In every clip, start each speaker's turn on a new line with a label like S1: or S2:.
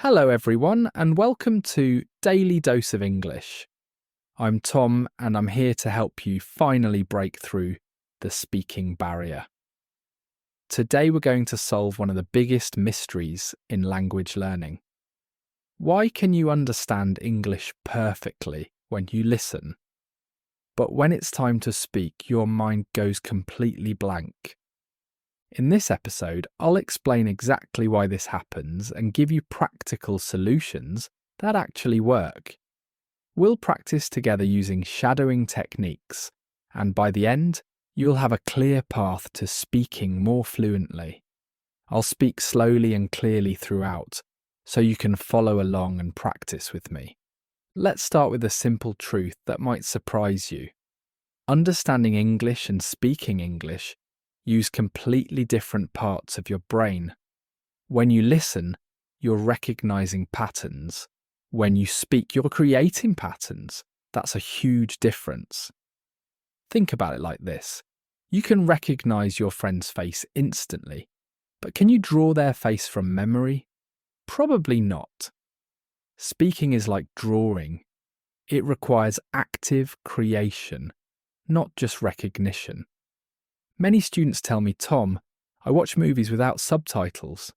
S1: Hello everyone and welcome to Daily Dose of English. I'm Tom and I'm here to help you finally break through the speaking barrier. Today we're going to solve one of the biggest mysteries in language learning. Why can you understand English perfectly when you listen? But when it's time to speak, your mind goes completely blank. In this episode, I'll explain exactly why this happens and give you practical solutions that actually work. We'll practice together using shadowing techniques, and by the end, you'll have a clear path to speaking more fluently. I'll speak slowly and clearly throughout, so you can follow along and practice with me. Let's start with a simple truth that might surprise you. Understanding English and speaking English use completely different parts of your brain. When you listen, you're recognizing patterns. When you speak, you're creating patterns. That's a huge difference. Think about it like this. You can recognize your friend's face instantly, but can you draw their face from memory? Probably not. Speaking is like drawing. It requires active creation, not just recognition. Many students tell me, Tom, I watch movies without subtitles.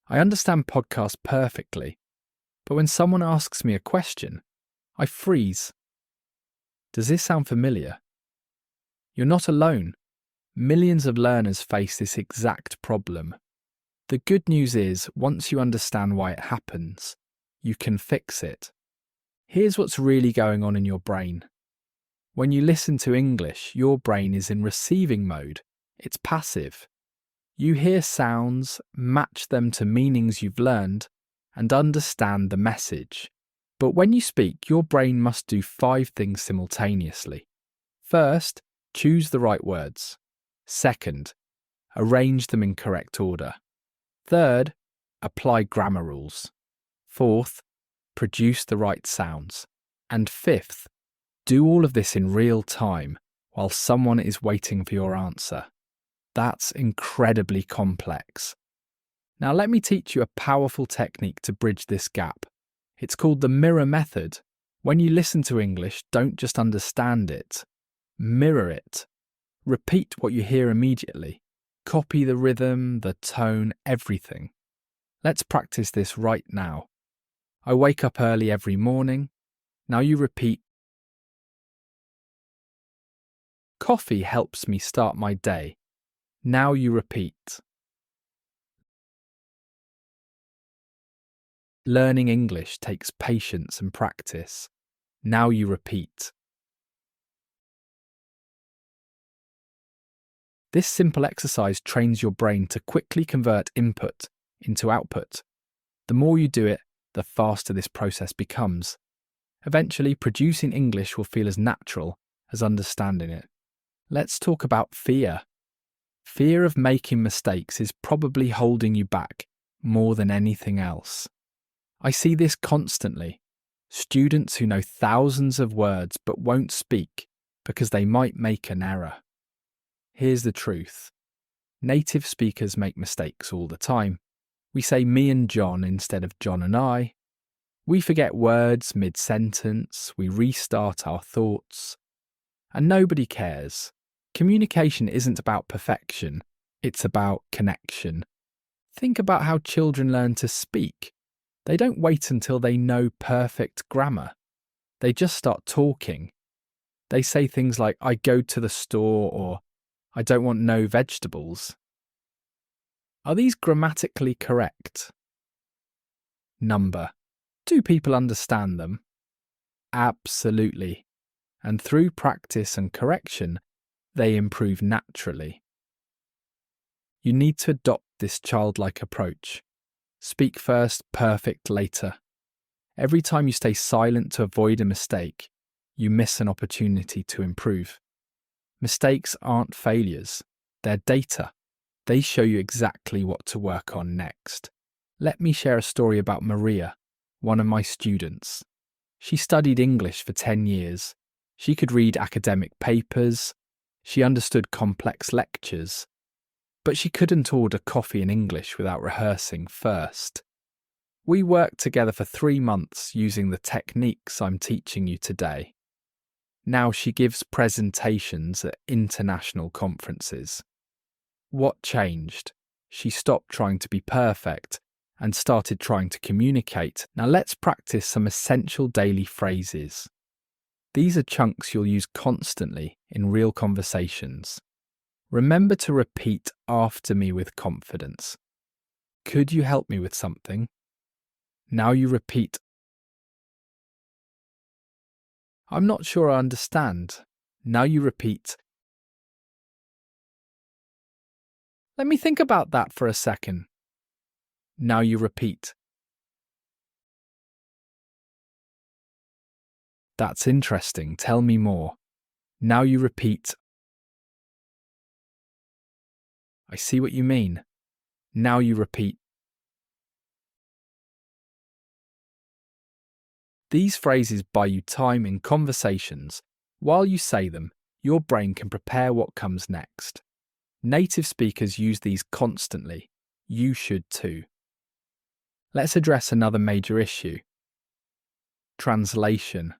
S1: I understand podcasts perfectly, but when someone asks me a question, I freeze. Does this sound familiar? You're not alone. Millions of learners face this exact problem. The good news is, once you understand why it happens, you can fix it. Here's what's really going on in your brain. When you listen to English, your brain is in receiving mode. It's passive. You hear sounds, match them to meanings you've learned, and understand the message. But when you speak, your brain must do 5 things simultaneously. First, choose the right words. Second, arrange them in correct order. Third, apply grammar rules. Fourth, produce the right sounds. And fifth, do all of this in real time while someone is waiting for your answer. That's incredibly complex. Now let me teach you a powerful technique to bridge this gap. It's called the mirror method. When you listen to English, don't just understand it. Mirror it. Repeat what you hear immediately. Copy the rhythm, the tone, everything. Let's practice this right now. I wake up early every morning. Now you repeat. Coffee helps me start my day. Now you repeat. Learning English takes patience and practice. Now you repeat. This simple exercise trains your brain to quickly convert input into output. The more you do it, the faster this process becomes. Eventually, producing English will feel as natural as understanding it. Let's talk about fear. Fear of making mistakes is probably holding you back more than anything else. I see this constantly. Students who know thousands of words but won't speak because they might make an error. Here's the truth. Native speakers make mistakes all the time. We say me and John instead of John and I. We forget words mid-sentence. We restart our thoughts. And nobody cares. Communication isn't about perfection. It's about connection. Think about how children learn to speak. They don't wait until they know perfect grammar. They just start talking. They say things like, I go to the store, or I don't want no vegetables. Are these grammatically correct? Number. Do people understand them? Absolutely. And through practice and correction, they improve naturally. You need to adopt this childlike approach. Speak first, perfect later. Every time you stay silent to avoid a mistake, you miss an opportunity to improve. Mistakes aren't failures, they're data. They show you exactly what to work on next. Let me share a story about Maria, one of my students. She studied English for 10 years. She could read academic papers. She understood complex lectures. But she couldn't order coffee in English without rehearsing first. We worked together for 3 months using the techniques I'm teaching you today. Now she gives presentations at international conferences. What changed? She stopped trying to be perfect and started trying to communicate. Now let's practice some essential daily phrases. These are chunks you'll use constantly in real conversations. Remember to repeat after me with confidence. Could you help me with something? Now you repeat. I'm not sure I understand. Now you repeat. Let me think about that for a second. Now you repeat. That's interesting. Tell me more. Now you repeat. I see what you mean. Now you repeat. These phrases buy you time in conversations. While you say them, your brain can prepare what comes next. Native speakers use these constantly. You should too. Let's address another major issue. Translation.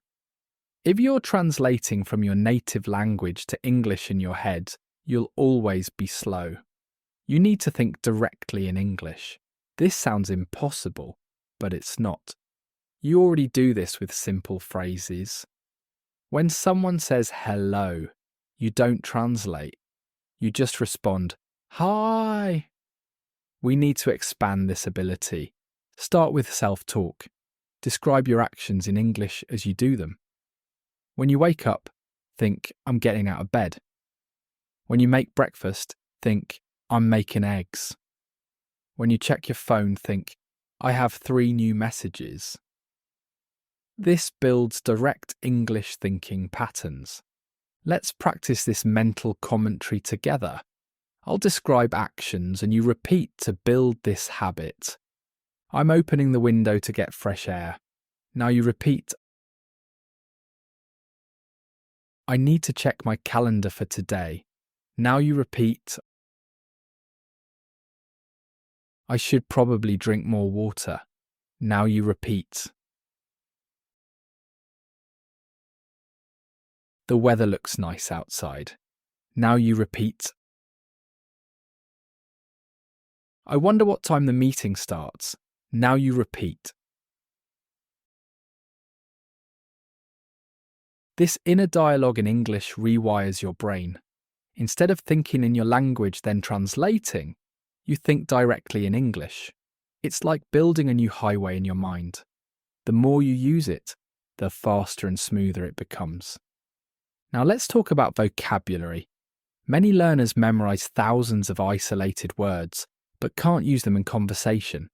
S1: If you're translating from your native language to English in your head, you'll always be slow. You need to think directly in English. This sounds impossible, but it's not. You already do this with simple phrases. When someone says hello, you don't translate. You just respond, hi. We need to expand this ability. Start with self-talk. Describe your actions in English as you do them. When you wake up, think, I'm getting out of bed. When you make breakfast, think, I'm making eggs. When you check your phone, think, I have 3 new messages. This builds direct English thinking patterns. Let's practice this mental commentary together. I'll describe actions and you repeat to build this habit. I'm opening the window to get fresh air. Now you repeat. I need to check my calendar for today. Now you repeat. I should probably drink more water. Now you repeat. The weather looks nice outside. Now you repeat. I wonder what time the meeting starts. Now you repeat. This inner dialogue in English rewires your brain. Instead of thinking in your language then translating, you think directly in English. It's like building a new highway in your mind. The more you use it, the faster and smoother it becomes. Now let's talk about vocabulary. Many learners memorize thousands of isolated words, but can't use them in conversation.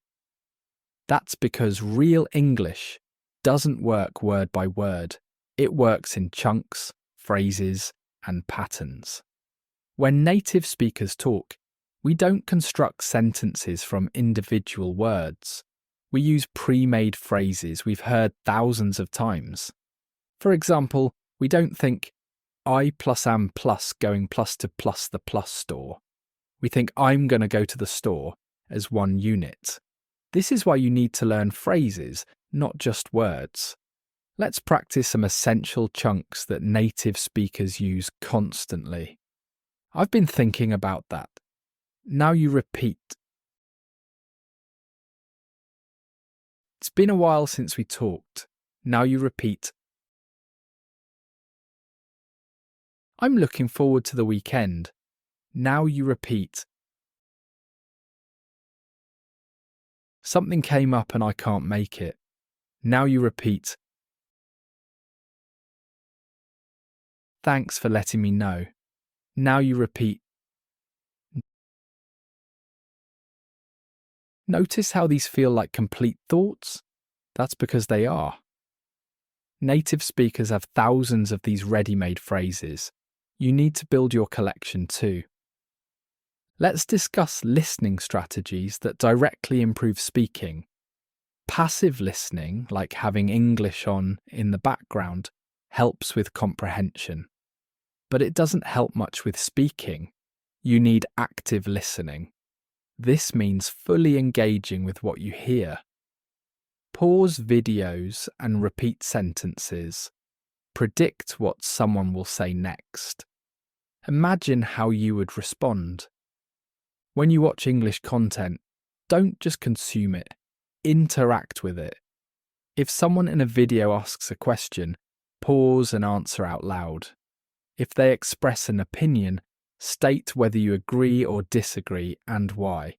S1: That's because real English doesn't work word by word. It works in chunks, phrases, and patterns. When native speakers talk, we don't construct sentences from individual words. We use pre-made phrases we've heard thousands of times. For example, we don't think, I plus am plus going plus to plus the plus store. We think I'm going to go to the store as one unit. This is why you need to learn phrases, not just words. Let's practice some essential chunks that native speakers use constantly. I've been thinking about that. Now you repeat. It's been a while since we talked. Now you repeat. I'm looking forward to the weekend. Now you repeat. Something came up and I can't make it. Now you repeat. Thanks for letting me know. Now you repeat. Notice how these feel like complete thoughts? That's because they are. Native speakers have thousands of these ready-made phrases. You need to build your collection too. Let's discuss listening strategies that directly improve speaking. Passive listening, like having English on in the background, helps with comprehension. But it doesn't help much with speaking. You need active listening. This means fully engaging with what you hear. Pause videos and repeat sentences. Predict what someone will say next. Imagine how you would respond. When you watch English content, don't just consume it, interact with it. If someone in a video asks a question, pause and answer out loud. If they express an opinion, state whether you agree or disagree and why.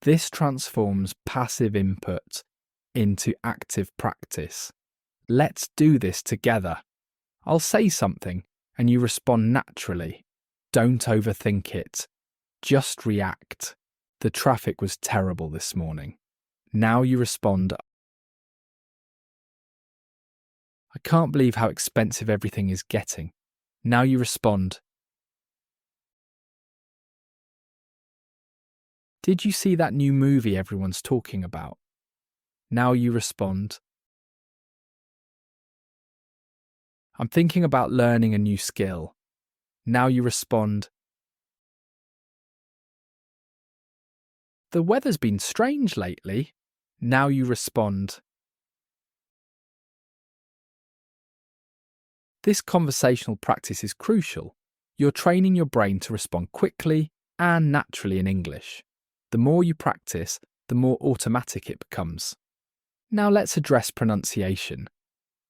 S1: This transforms passive input into active practice. Let's do this together. I'll say something and you respond naturally. Don't overthink it. Just react. The traffic was terrible this morning. Now you respond, I can't believe how expensive everything is getting. Now you respond, did you see that new movie everyone's talking about? Now you respond, I'm thinking about learning a new skill. Now you respond, the weather's been strange lately. Now you respond, this conversational practice is crucial. You're training your brain to respond quickly and naturally in English. The more you practice, the more automatic it becomes. Now let's address pronunciation.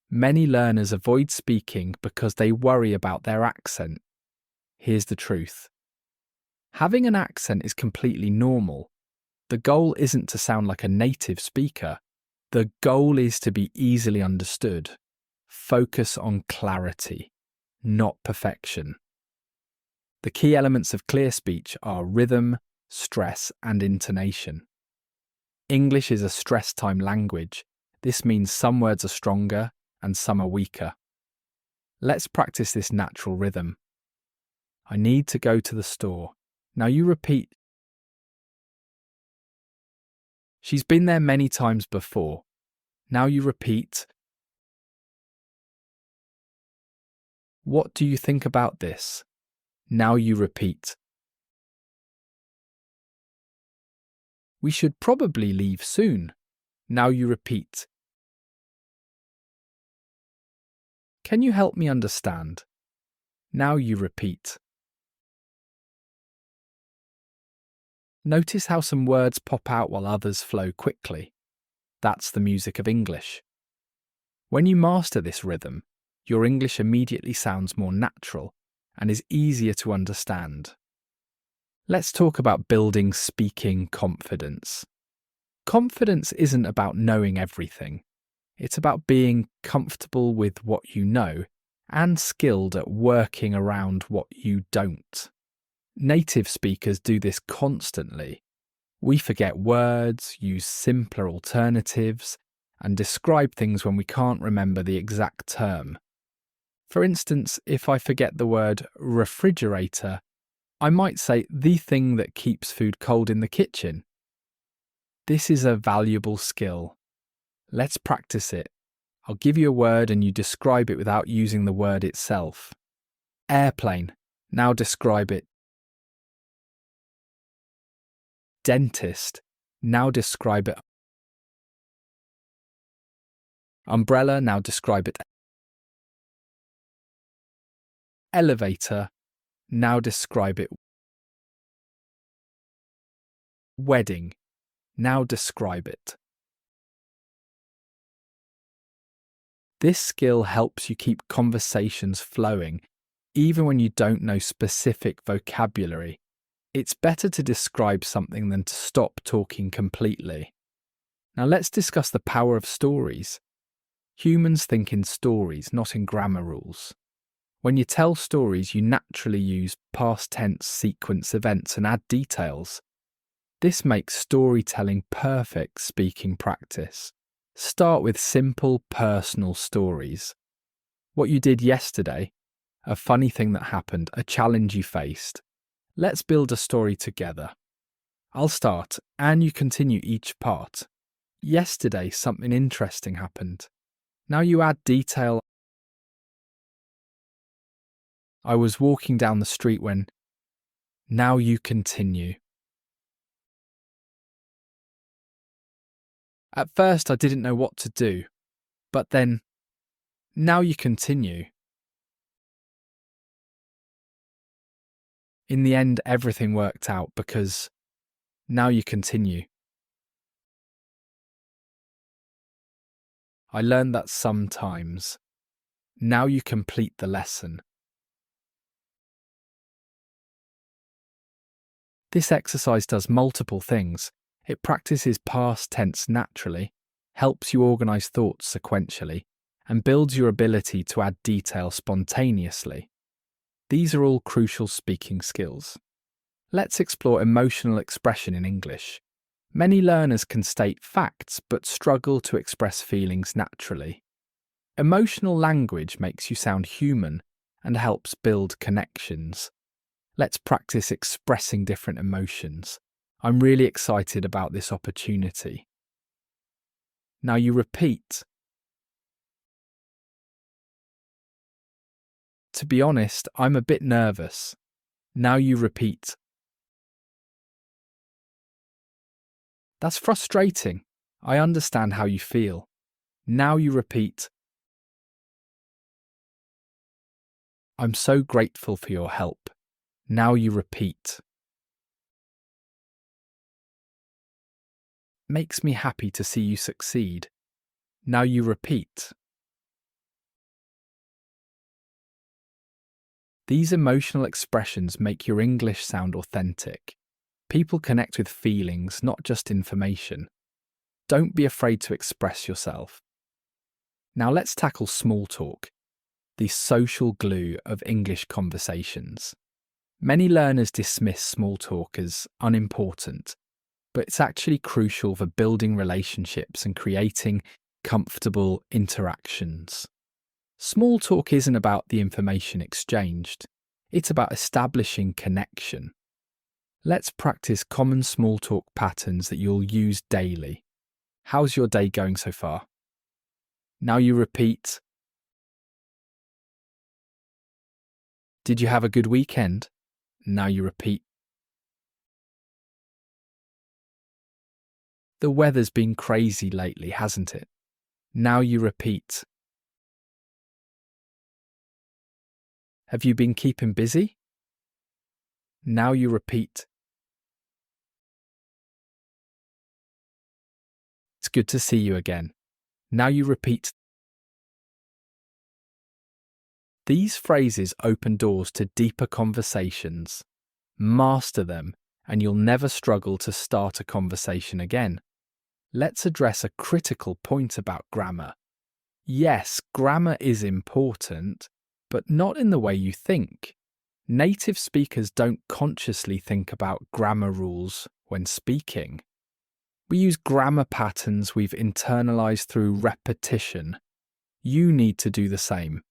S1: Many learners avoid speaking because they worry about their accent. Here's the truth. Having an accent is completely normal. The goal isn't to sound like a native speaker. The goal is to be easily understood. Focus on clarity, not perfection. The key elements of clear speech are rhythm, stress, and intonation. English is a stress-time language. This means some words are stronger and some are weaker. Let's practice this natural rhythm. I need to go to the store. Now you repeat. She's been there many times before. Now you repeat. What do you think about this? Now you repeat. We should probably leave soon. Now you repeat. Can you help me understand? Now you repeat. Notice how some words pop out while others flow quickly. That's the music of English. When you master this rhythm, your English immediately sounds more natural and is easier to understand. Let's talk about building speaking confidence. Confidence isn't about knowing everything. It's about being comfortable with what you know and skilled at working around what you don't. Native speakers do this constantly. We forget words, use simpler alternatives, and describe things when we can't remember the exact term. For instance, if I forget the word refrigerator, I might say the thing that keeps food cold in the kitchen. This is a valuable skill. Let's practice it. I'll give you a word and you describe it without using the word itself. Airplane. Now describe it. Dentist. Now describe it. Umbrella. Now describe it. Elevator. Now describe it. Wedding. Now describe it. This skill helps you keep conversations flowing, even when you don't know specific vocabulary. It's better to describe something than to stop talking completely. Now let's discuss the power of stories. Humans think in stories, not in grammar rules. When you tell stories, you naturally use past tense sequence events and add details. This makes storytelling perfect speaking practice. Start with simple personal stories. What you did yesterday, a funny thing that happened, a challenge you faced. Let's build a story together. I'll start and you continue each part. Yesterday, something interesting happened. Now you add detail. I was walking down the street when. Now you continue. At first, I didn't know what to do, but then, now you continue. In the end, everything worked out because now you continue. I learned that sometimes. Now you complete the lesson. This exercise does multiple things. It practices past tense naturally, helps you organise thoughts sequentially, and builds your ability to add detail spontaneously. These are all crucial speaking skills. Let's explore emotional expression in English. Many learners can state facts but struggle to express feelings naturally. Emotional language makes you sound human and helps build connections. Let's practice expressing different emotions. I'm really excited about this opportunity. Now you repeat. To be honest, I'm a bit nervous. Now you repeat. That's frustrating. I understand how you feel. Now you repeat. I'm so grateful for your help. Now you repeat. Makes me happy to see you succeed. Now you repeat. These emotional expressions make your English sound authentic. People connect with feelings, not just information. Don't be afraid to express yourself. Now let's tackle small talk, the social glue of English conversations. Many learners dismiss small talk as unimportant, but it's actually crucial for building relationships and creating comfortable interactions. Small talk isn't about the information exchanged, it's about establishing connection. Let's practice common small talk patterns that you'll use daily. How's your day going so far? Now you repeat. Did you have a good weekend? Now you repeat. The weather's been crazy lately, hasn't it? Now you repeat. Have you been keeping busy? Now you repeat. It's good to see you again. Now you repeat. These phrases open doors to deeper conversations. Master them, and you'll never struggle to start a conversation again. Let's address a critical point about grammar. Yes, grammar is important, but not in the way you think. Native speakers don't consciously think about grammar rules when speaking. We use grammar patterns we've internalized through repetition. You need to do the same.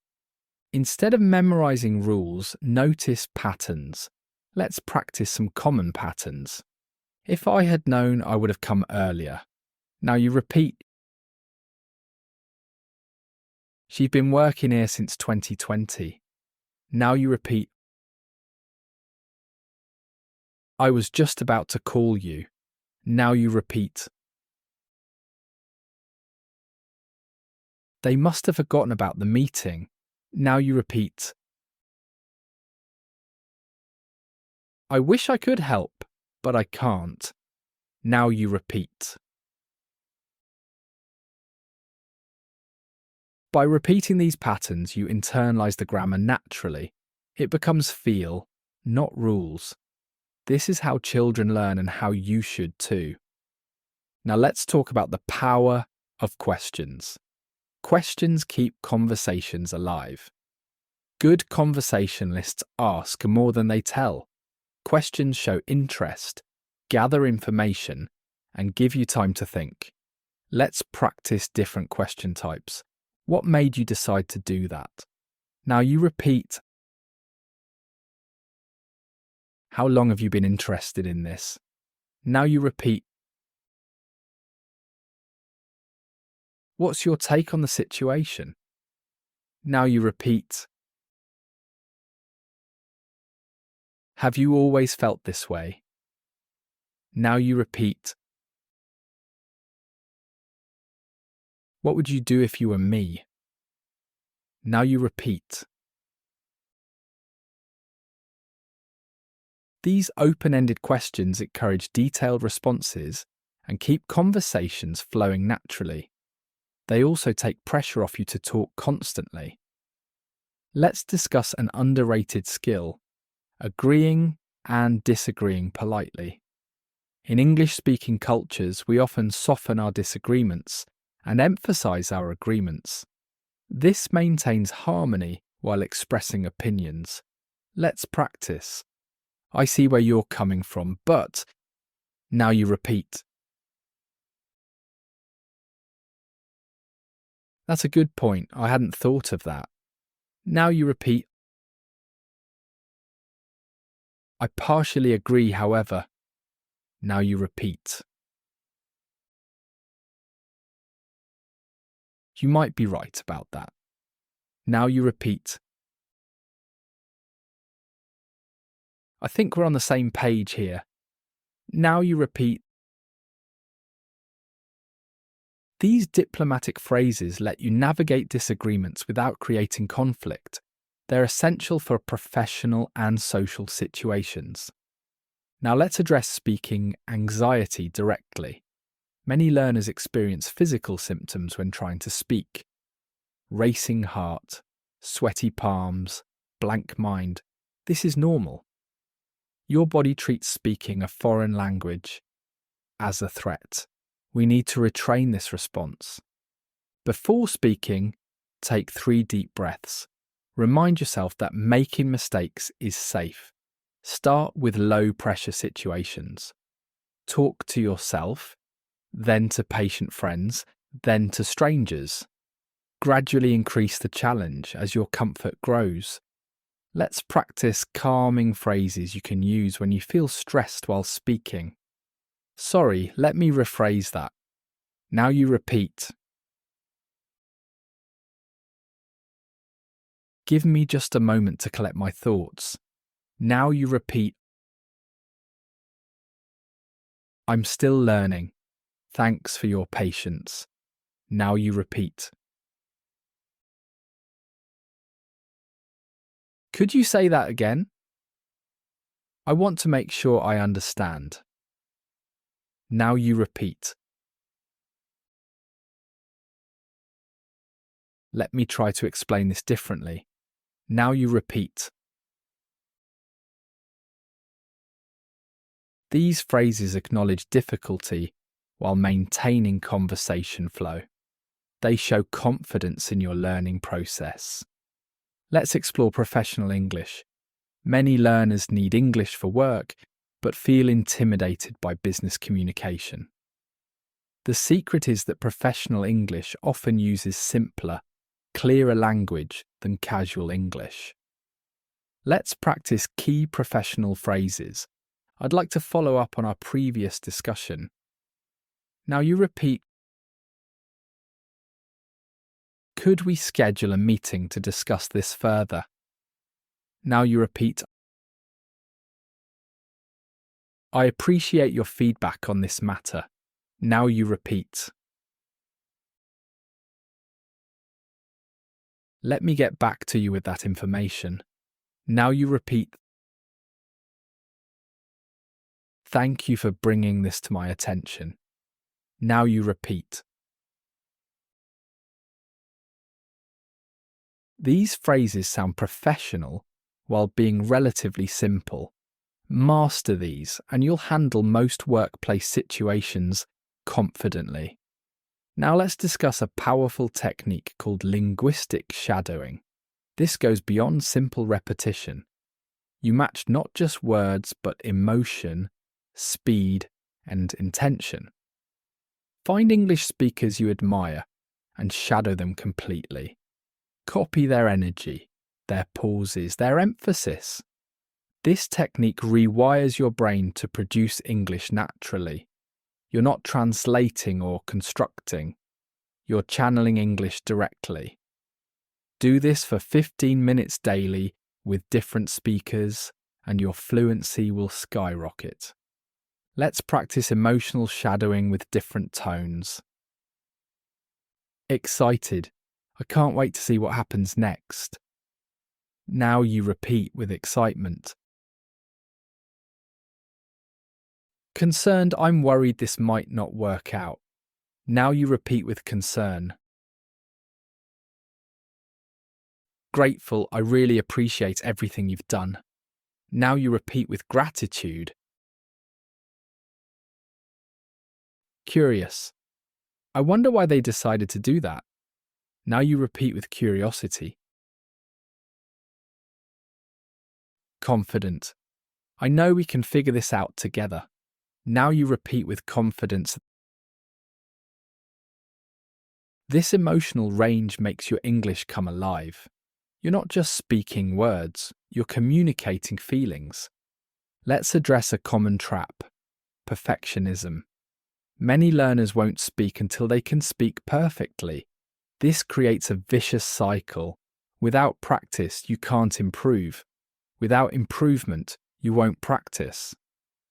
S1: Instead of memorizing rules, notice patterns. Let's practice some common patterns. If I had known, I would have come earlier. Now you repeat. She's been working here since 2020. Now you repeat. I was just about to call you. Now you repeat. They must have forgotten about the meeting. Now you repeat. I wish I could help, but I can't. Now you repeat. By repeating these patterns, you internalize the grammar naturally. It becomes feel, not rules. This is how children learn and how you should too. Now let's talk about the power of questions. Questions keep conversations alive. Good conversationalists ask more than they tell. Questions show interest, gather information, and give you time to think. Let's practice different question types. What made you decide to do that? Now you repeat. How long have you been interested in this? Now you repeat. What's your take on the situation? Now you repeat. Have you always felt this way? Now you repeat. What would you do if you were me? Now you repeat. These open-ended questions encourage detailed responses and keep conversations flowing naturally. They also take pressure off you to talk constantly. Let's discuss an underrated skill: agreeing and disagreeing politely. In English-speaking cultures, we often soften our disagreements and emphasize our agreements. This maintains harmony while expressing opinions. Let's practice. I see where you're coming from, but... Now you repeat. That's a good point. I hadn't thought of that. Now you repeat. I partially agree, however. Now you repeat. You might be right about that. Now you repeat. I think we're on the same page here. Now you repeat. These diplomatic phrases let you navigate disagreements without creating conflict. They're essential for professional and social situations. Now let's address speaking anxiety directly. Many learners experience physical symptoms when trying to speak. Racing heart, sweaty palms, blank mind. This is normal. Your body treats speaking a foreign language as a threat. We need to retrain this response. Before speaking, take 3 deep breaths. Remind yourself that making mistakes is safe. Start with low-pressure situations. Talk to yourself, then to patient friends, then to strangers. Gradually increase the challenge as your comfort grows. Let's practice calming phrases you can use when you feel stressed while speaking. Sorry, let me rephrase that. Now you repeat. Give me just a moment to collect my thoughts. Now you repeat. I'm still learning. Thanks for your patience. Now you repeat. Could you say that again? I want to make sure I understand. Now you repeat. Let me try to explain this differently. Now you repeat. These phrases acknowledge difficulty while maintaining conversation flow. They show confidence in your learning process. Let's explore professional English. Many learners need English for work, but feel intimidated by business communication. The secret is that professional English often uses simpler, clearer language than casual English. Let's practice key professional phrases. I'd like to follow up on our previous discussion. Now you repeat. Could we schedule a meeting to discuss this further? Now you repeat. I appreciate your feedback on this matter. Now you repeat. Let me get back to you with that information. Now you repeat. Thank you for bringing this to my attention. Now you repeat. These phrases sound professional while being relatively simple. Master these and you'll handle most workplace situations confidently. Now let's discuss a powerful technique called linguistic shadowing. This goes beyond simple repetition. You match not just words but emotion, speed, and intention. Find English speakers you admire and shadow them completely. Copy their energy, their pauses, their emphasis. This technique rewires your brain to produce English naturally. You're not translating or constructing. You're channeling English directly. Do this for 15 minutes daily with different speakers, and your fluency will skyrocket. Let's practice emotional shadowing with different tones. Excited. I can't wait to see what happens next. Now you repeat with excitement. Concerned. I'm worried this might not work out. Now you repeat with concern. Grateful. I really appreciate everything you've done. Now you repeat with gratitude. Curious. I wonder why they decided to do that. Now you repeat with curiosity. Confident. I know we can figure this out together. Now you repeat with confidence. This emotional range makes your English come alive. You're not just speaking words, you're communicating feelings. Let's address a common trap: perfectionism. Many learners won't speak until they can speak perfectly. This creates a vicious cycle. Without practice, you can't improve. Without improvement, you won't practice.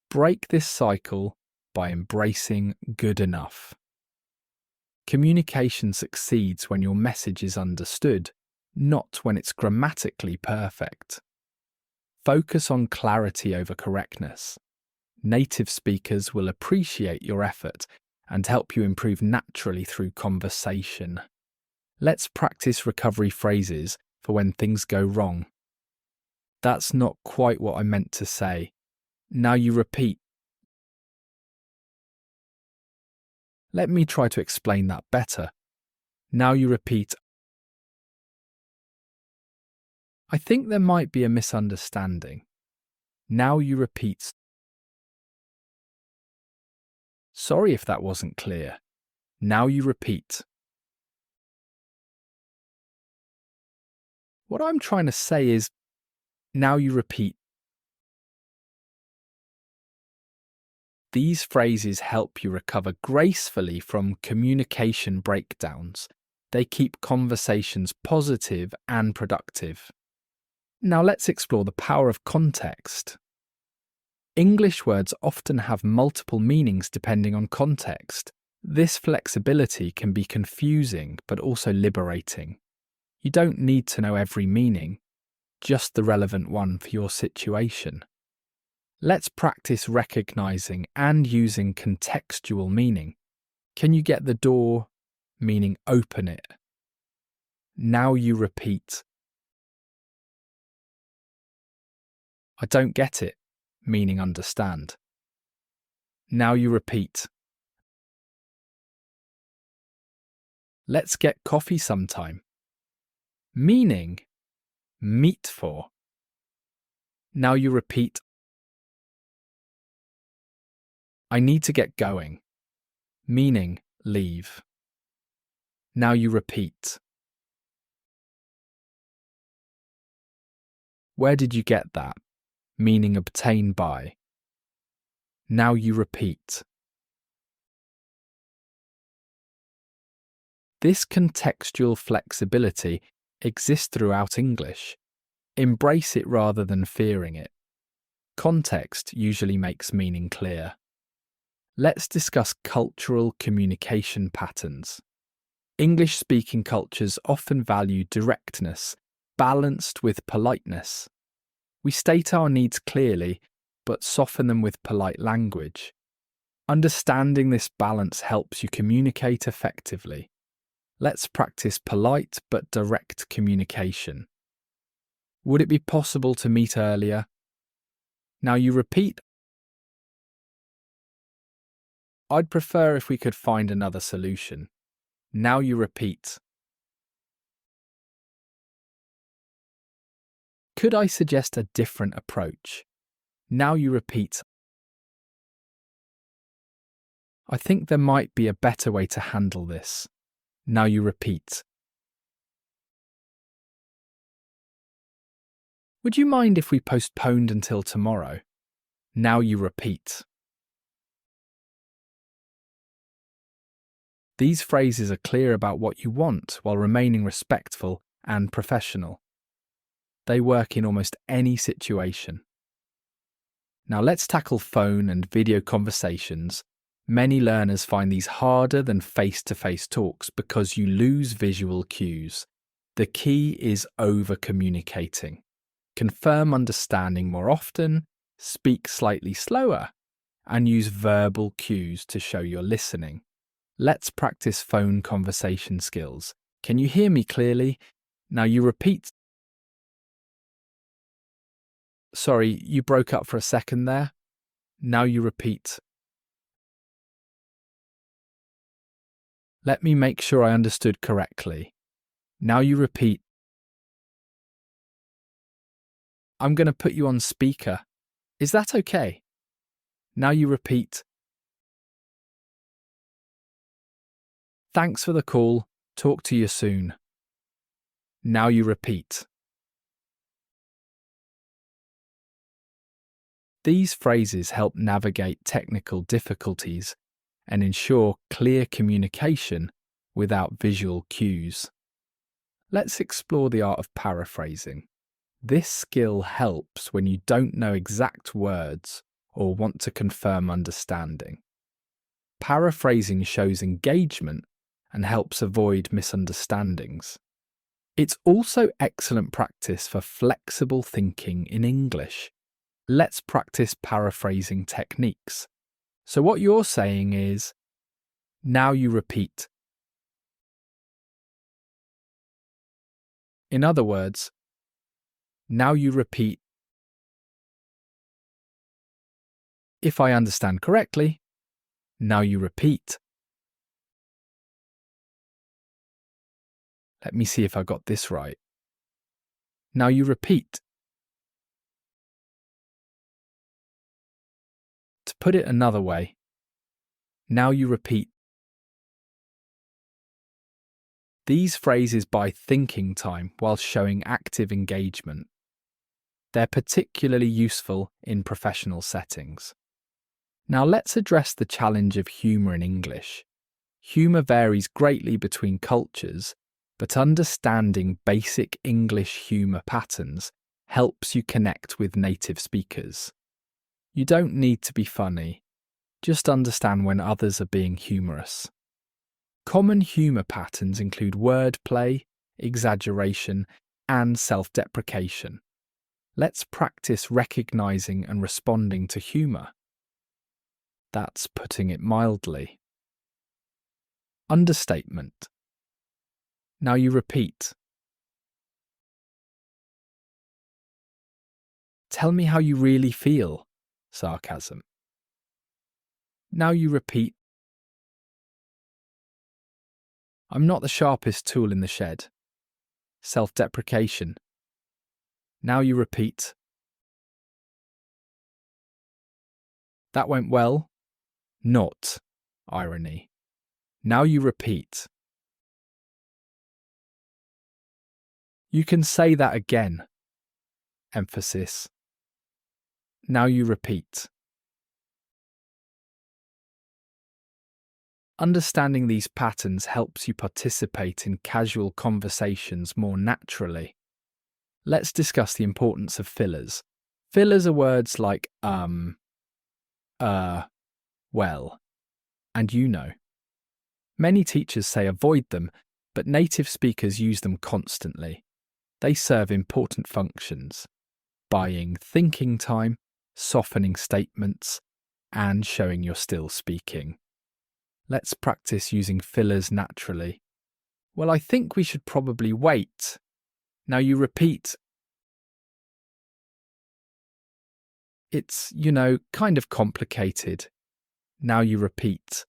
S1: Break this cycle by embracing good enough. Communication succeeds when your message is understood, not when it's grammatically perfect. Focus on clarity over correctness. Native speakers will appreciate your effort and help you improve naturally through conversation. Let's practice recovery phrases for when things go wrong. That's not quite what I meant to say. Now you repeat. Let me try to explain that better. Now you repeat. I think there might be a misunderstanding. Now you repeat. Sorry if that wasn't clear. Now you repeat. What I'm trying to say is, now you repeat. These phrases help you recover gracefully from communication breakdowns. They keep conversations positive and productive. Now let's explore the power of context. English words often have multiple meanings depending on context. This flexibility can be confusing but also liberating. You don't need to know every meaning, just the relevant one for your situation. Let's practice recognizing and using contextual meaning. Can you get the door? Meaning open it. Now you repeat. I don't get it. Meaning understand. Now you repeat. Let's get coffee sometime. Meaning meet for. Now you repeat. I need to get going. Meaning leave. Now you repeat. Where did you get that? Meaning obtain by. Now you repeat. This contextual flexibility exists throughout English. Embrace it rather than fearing it. Context usually makes meaning clear. Let's discuss cultural communication patterns. English-speaking cultures often value directness, balanced with politeness. We state our needs clearly, but soften them with polite language. Understanding this balance helps you communicate effectively. Let's practice polite but direct communication. Would it be possible to meet earlier? Now you repeat. I'd prefer if we could find another solution. Now you repeat. Could I suggest a different approach? Now you repeat. I think there might be a better way to handle this. Now you repeat. Would you mind if we postponed until tomorrow? Now you repeat. These phrases are clear about what you want while remaining respectful and professional. They work in almost any situation. Now let's tackle phone and video conversations, Many learners find these harder than face-to-face talks because you lose visual cues. The key is over-communicating. Confirm understanding more often, speak slightly slower, and use verbal cues to show you're listening. Let's practice phone conversation skills. Can you hear me clearly? Now you repeat. Sorry, you broke up for a second there. Now you repeat. Let me make sure I understood correctly. Now you repeat. I'm going to put you on speaker. Is that okay? Now you repeat. Thanks for the call. Talk to you soon. Now you repeat. These phrases help navigate technical difficulties and ensure clear communication without visual cues. Let's explore the art of paraphrasing. This skill helps when you don't know exact words or want to confirm understanding. Paraphrasing shows engagement and helps avoid misunderstandings. It's also excellent practice for flexible thinking in English. Let's practice paraphrasing techniques. So what you're saying is, now you repeat. In other words, now you repeat. If I understand correctly, now you repeat. Let me see if I got this right. Now you repeat. To put it another way, now you repeat. These phrases buy thinking time while showing active engagement. They're particularly useful in professional settings. Now let's address the challenge of humour in English. Humour varies greatly between cultures, but understanding basic English humour patterns helps you connect with native speakers. You don't need to be funny, just understand when others are being humorous. Common humour patterns include wordplay, exaggeration, and self-deprecation. Let's practice recognising and responding to humour. That's putting it mildly. Understatement. Now you repeat. Tell me how you really feel. Sarcasm. Now you repeat. I'm not the sharpest tool in the shed. Self-deprecation. Now you repeat. That went well. Not. Irony. Now you repeat. You can say that again. Emphasis. Now you repeat. Understanding these patterns helps you participate in casual conversations more naturally. Let's discuss the importance of fillers. Fillers are words like well, and you know. Many teachers say avoid them, but native speakers use them constantly. They serve important functions, buying thinking time, softening statements, and showing you're still speaking. Let's practice using fillers naturally. Well, I think we should probably wait. Now you repeat. It's, kind of complicated. Now you repeat.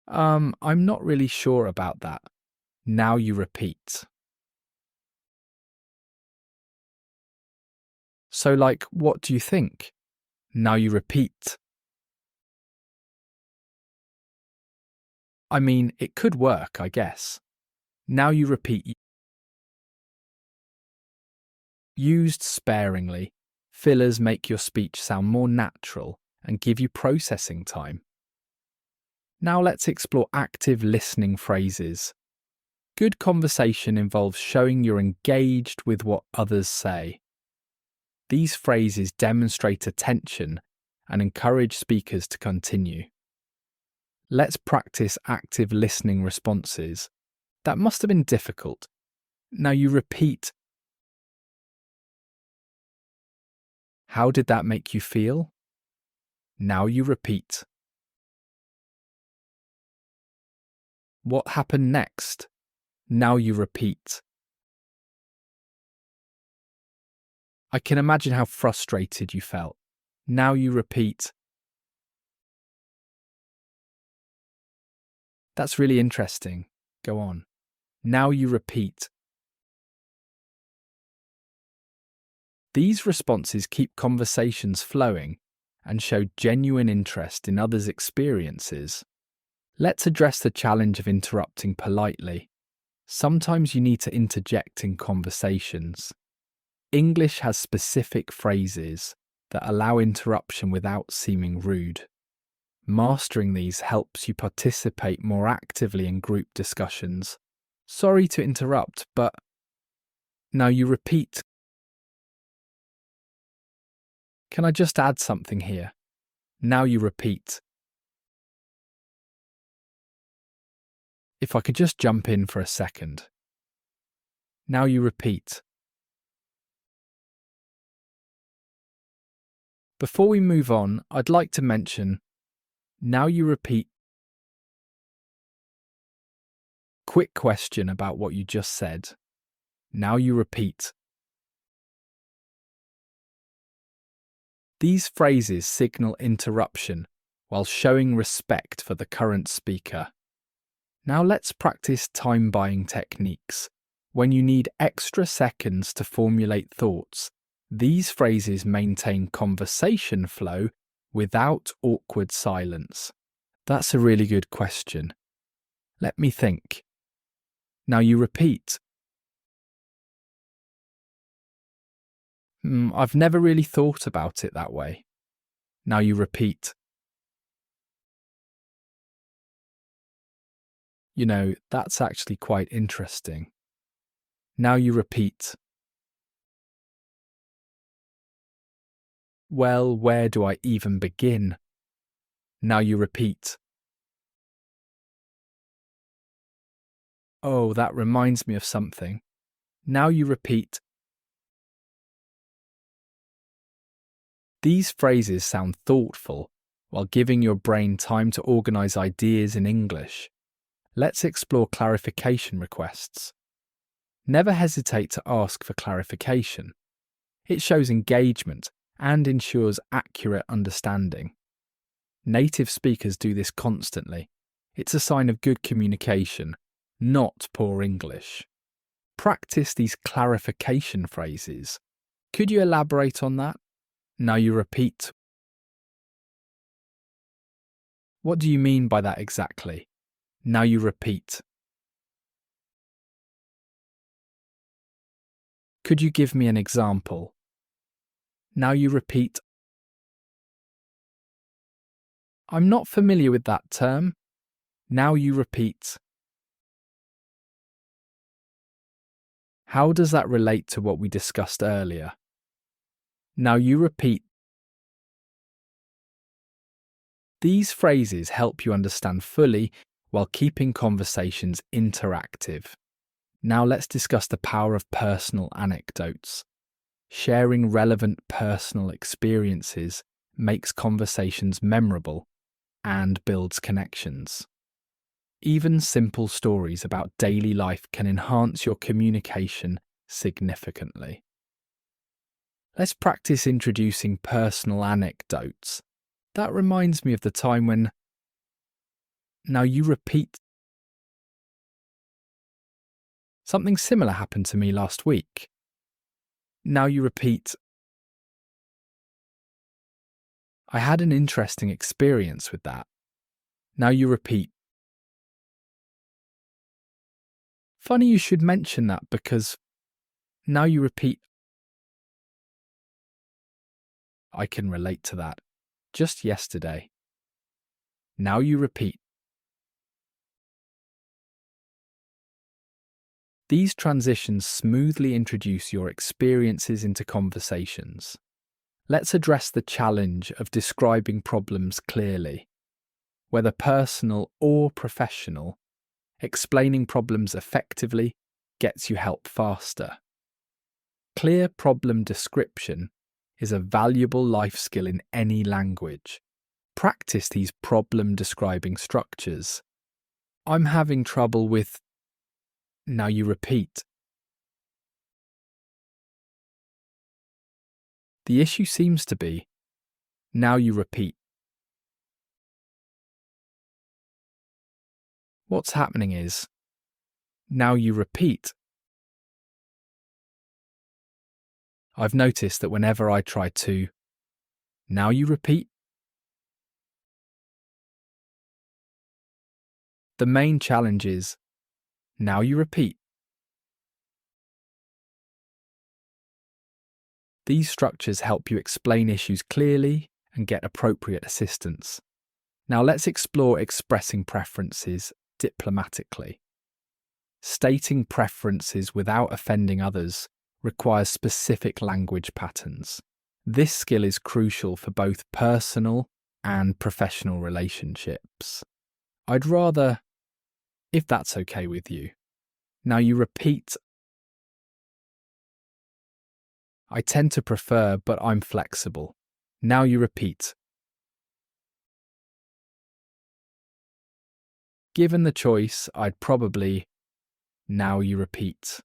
S1: I'm not really sure about that. Now you repeat. So, what do you think? Now you repeat. I mean, it could work, I guess. Now you repeat. Used sparingly, fillers make your speech sound more natural and give you processing time. Now let's explore active listening phrases. Good conversation involves showing you're engaged with what others say. These phrases demonstrate attention and encourage speakers to continue. Let's practice active listening responses. That must have been difficult. Now you repeat. How did that make you feel? Now you repeat. What happened next? Now you repeat. I can imagine how frustrated you felt. Now you repeat. That's really interesting. Go on. Now you repeat. These responses keep conversations flowing and show genuine interest in others' experiences. Let's address the challenge of interrupting politely. Sometimes you need to interject in conversations. English has specific phrases that allow interruption without seeming rude. Mastering these helps you participate more actively in group discussions. Sorry to interrupt, but now you repeat. Can I just add something here? Now you repeat. If I could just jump in for a second. Now you repeat. Before we move on, I'd like to mention, now you repeat. Quick question about what you just said. Now you repeat. These phrases signal interruption while showing respect for the current speaker. Now let's practice time-buying techniques. When you need extra seconds to formulate thoughts, these phrases maintain conversation flow without awkward silence. That's a really good question. Let me think. Now you repeat. I've never really thought about it that way. Now you repeat. You know, that's actually quite interesting. Now you repeat. Well, where do I even begin? Now you repeat. Oh, that reminds me of something. Now you repeat. These phrases sound thoughtful while giving your brain time to organize ideas in English. Let's explore clarification requests. Never hesitate to ask for clarification. It shows engagement and ensures accurate understanding. Native speakers do this constantly. It's a sign of good communication, not poor English. Practice these clarification phrases. Could you elaborate on that? Now you repeat. What do you mean by that exactly? Now you repeat. Could you give me an example? Now you repeat. I'm not familiar with that term. Now you repeat. How does that relate to what we discussed earlier? Now you repeat. These phrases help you understand fully while keeping conversations interactive. Now let's discuss the power of personal anecdotes. Sharing relevant personal experiences makes conversations memorable and builds connections. Even simple stories about daily life can enhance your communication significantly. Let's practice introducing personal anecdotes. That reminds me of the time when... Now you repeat. Something similar happened to me last week. Now you repeat. I had an interesting experience with that. Now you repeat. Funny you should mention that because... Now you repeat. I can relate to that. Just yesterday. Now you repeat. These transitions smoothly introduce your experiences into conversations. Let's address the challenge of describing problems clearly. Whether personal or professional, explaining problems effectively gets you help faster. Clear problem description is a valuable life skill in any language. Practice these problem describing structures. I'm having trouble with. Now you repeat. The issue seems to be. Now you repeat. What's happening is. Now you repeat. I've noticed that whenever I try to. Now you repeat. The main challenge is. Now you repeat. These structures help you explain issues clearly and get appropriate assistance. Now let's explore expressing preferences diplomatically. Stating preferences without offending others requires specific language patterns. This skill is crucial for both personal and professional relationships. I'd rather, if that's okay with you. Now you repeat. I tend to prefer, but I'm flexible. Now you repeat. Given the choice, I'd probably. Now you repeat.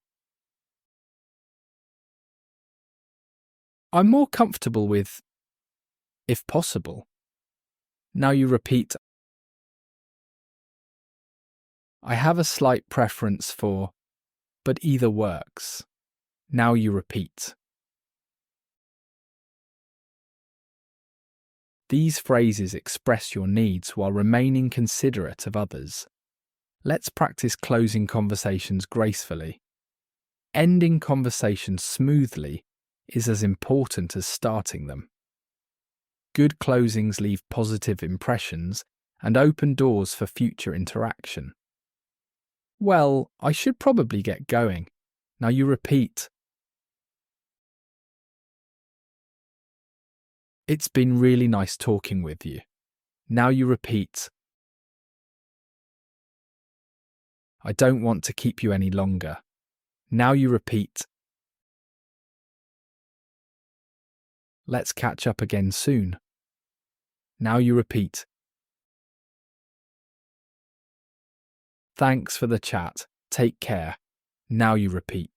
S1: I'm more comfortable with, if possible. Now you repeat. I have a slight preference for, but either works. Now you repeat. These phrases express your needs while remaining considerate of others. Let's practice closing conversations gracefully. Ending conversations smoothly is as important as starting them. Good closings leave positive impressions and open doors for future interaction. Well, I should probably get going. Now you repeat. It's been really nice talking with you. Now you repeat. I don't want to keep you any longer. Now you repeat. Let's catch up again soon. Now you repeat. Thanks for the chat. Take care. Now you repeat.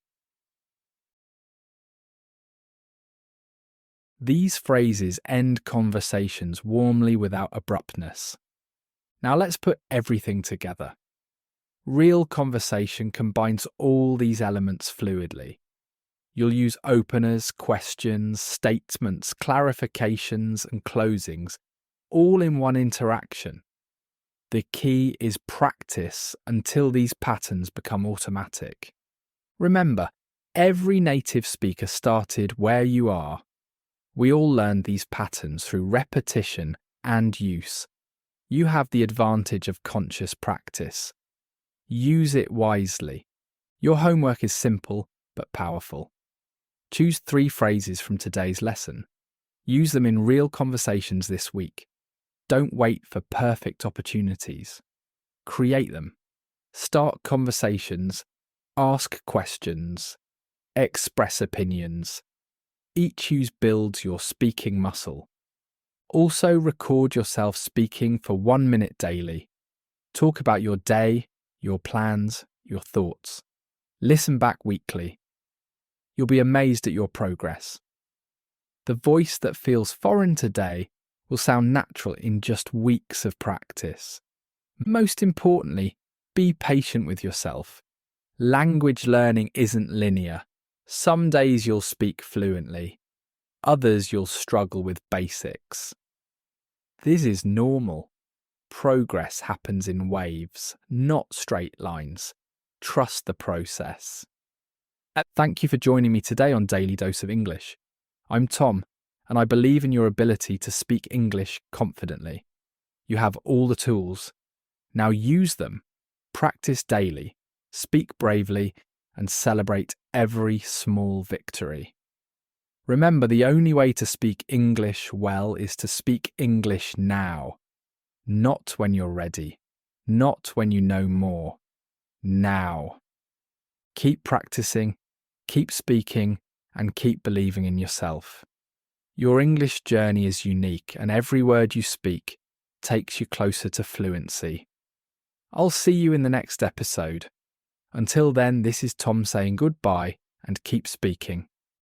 S1: These phrases end conversations warmly without abruptness. Now let's put everything together. Real conversation combines all these elements fluidly. You'll use openers, questions, statements, clarifications, and closings, all in one interaction. The key is practice until these patterns become automatic. Remember, every native speaker started where you are. We all learned these patterns through repetition and use. You have the advantage of conscious practice. Use it wisely. Your homework is simple but powerful. Choose 3 phrases from today's lesson. Use them in real conversations this week. Don't wait for perfect opportunities. Create them. Start conversations. Ask questions. Express opinions. Each use builds your speaking muscle. Also record yourself speaking for 1 minute daily. Talk about your day, your plans, your thoughts. Listen back weekly. You'll be amazed at your progress. The voice that feels foreign today will sound natural in just weeks of practice. Most importantly, be patient with yourself. Language learning isn't linear. Some days you'll speak fluently. Others you'll struggle with basics. This is normal. Progress happens in waves, not straight lines. Trust the process. Thank you for joining me today on Daily Dose of English. I'm Tom, and I believe in your ability to speak English confidently. You have all the tools. Now use them. Practice daily. Speak bravely and celebrate every small victory. Remember, the only way to speak English well is to speak English now. Not when you're ready. Not when you know more. Now. Keep practicing, keep speaking, and keep believing in yourself. Your English journey is unique, and every word you speak takes you closer to fluency. I'll see you in the next episode. Until then, this is Tom saying goodbye and keep speaking.